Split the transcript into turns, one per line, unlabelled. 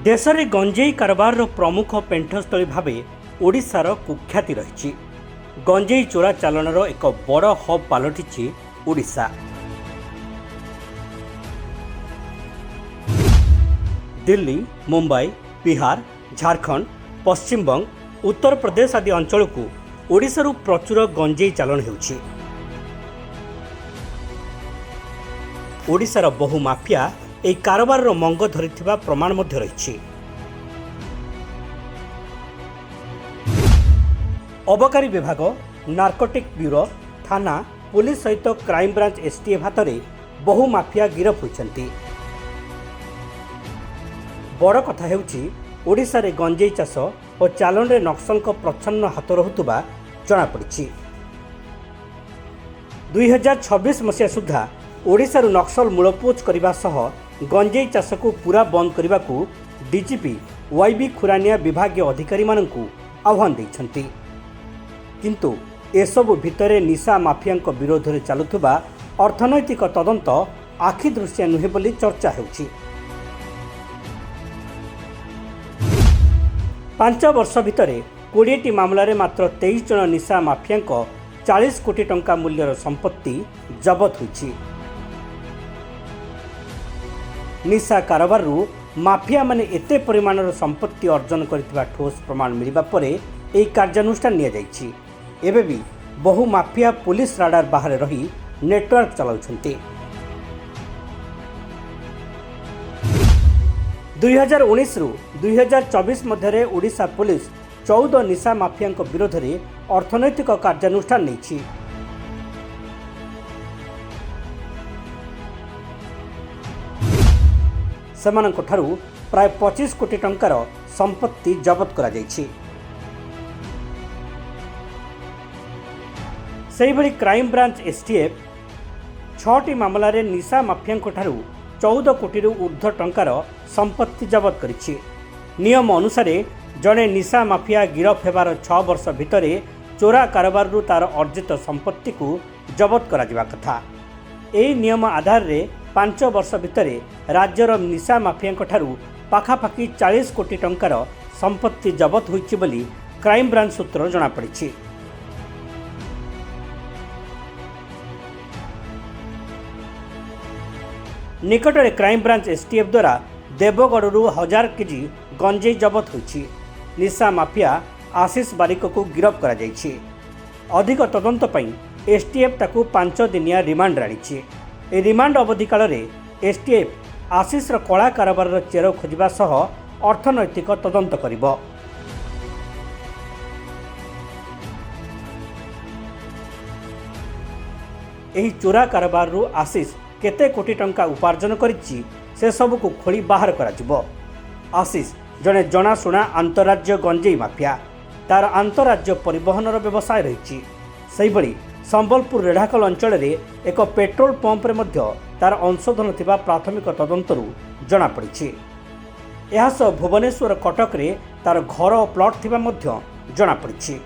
देश में गंजेई कारबार प्रमुख पेंठस्थली भाव ओडिशार कुख्याति रही। गंजेई चोरा चालाणर एक बड़ हब पलटि ओडिशा। दिल्ली, मुंबई, बिहार, झारखंड, पश्चिमबंग, उत्तर प्रदेश आदि अंचल को ओडिशारू प्रचुर गंजेई चालाण हेउछि। ओडिशार बहु माफिया এই কারবারର ମଙ୍ଗ ଧରିଥିବା ପ୍ରମାଣ ମଧ୍ୟ ରହିଛି। ଅବକାରୀ ବିଭାଗ, ନାର୍କୋଟିକ୍ ବ୍ୟୁରୋ, ଥାନା, ପୁଲିସ ସହିତ କ୍ରାଇମବ୍ରାଞ୍ଚ ଏସଟିଏଫ୍ ହାତରେ ବହୁ ମାଫିଆ ଗିରଫ ହୋଇଛନ୍ତି। ବଡ଼ କଥା ହେଉଛି ଓଡ଼ିଶାରେ ଗଞ୍ଜେଇ ଚାଷ ଓ ଚାଲାଣରେ ନକ୍ସଲଙ୍କ ପ୍ରଚ୍ଛନ୍ନ ହାତ ରହୁଥିବା ଜଣାପଡ଼ିଛି। 2026 ମସିହା ସୁଦ୍ଧା ଓଡ଼ିଶାରୁ ନକ୍ସଲ ମୂଳପୋଛ କରିବା ସହ गंजेई चाष को पूरा बंद करने को डीजीपी वाईबी खुरानिया विभागीय अधिकारी माननकु आह्वान देइछन्ति। किंतु एसबु भितरे निशा माफिया विरोध में चलुवा अर्थनैतिक तदंत आखि दृश्य नुहे बोली चर्चा हेउछि। 5 वर्ष भितरे 20टी मामलें मात्र 23 जन निशा माफिया 40 कोटी टंका मूल्यर संपत्ति जबत होइछि। निशा कारबारू माफिया माने एते परिमाणर संपत्ति अर्जन करथिबा ठोस प्रमाण मिलिबा परे एही कार्यानुष्ठान निया जाइछि। एबे भी बहु माफिया पुलिस राडार बाहर रही नेटवर्क चलाउछन्ति। 2019 रु 2024 मध्यरे ओडिशा पुलिस 14 निशा माफिया विरोध में अर्थनैतिक कार्यानुष्ठान नैछि। सेमानक ठारू प्राय 25 कोटी टंकार संपत्ति जबत करा जाइछि। सेहिभଳି क्राइम ब्रांच एसटीएफ 6टी मामलें निशा माफिया ठारू 14 कोटी ऊर्ध्व टंकार संपत्ति जबत करिछि। नियम अनुसार जड़े निशा माफिया गिरफ हेबार 6 वर्ष भितर चोरा कारबार तार अर्जित संपत्ति को जबत करा जिबा कथा। एही नियम आधार रे 5 वर्ष भितर राज्यर निशा माफिया ठारू पाखापाखि 40 कोटी टंकार संपत्ति जबत होइछि बोली क्राइम ब्रांच सूत्र जଣାपड़िछि। निकटरे क्राइम ब्रांच एसटीएफ द्वारा देवगढ़ 1000 केजी गंजेई जबत होइछि। निशा माफिया आशीष बारिक को गिरफ करा जाइछि। अधिक तदंत पई एसटीएफ ताकू 5 दिनिया रिमांड आनिछि। ए रिमांड अवधि काल रे एसटीएफ आशीष कला कारबार चेर खोजा सह अर्थनैतिक तदंत करिब। एही चोरा कारबार आशीष केते कोटी टंका उपार्जन करिछि से सब को खोली बाहर करा। आशीष जड़े जनाशुना अंतरराज्य गंजेई माफिया। तार अंतरराज्य परिवहन व्यवसाय रही। सेहिभଳି संबलपुर रेढ़ाखल अंचल में एक पेट्रोल पंप रे मध्य तार अंशधन थिबा प्राथमिक तदंतरू जଣାपड़िछि। एहासह भुवनेश्वर कटक रे तार घर और प्लॉट थिबा मध्य जଣାपड़िछि।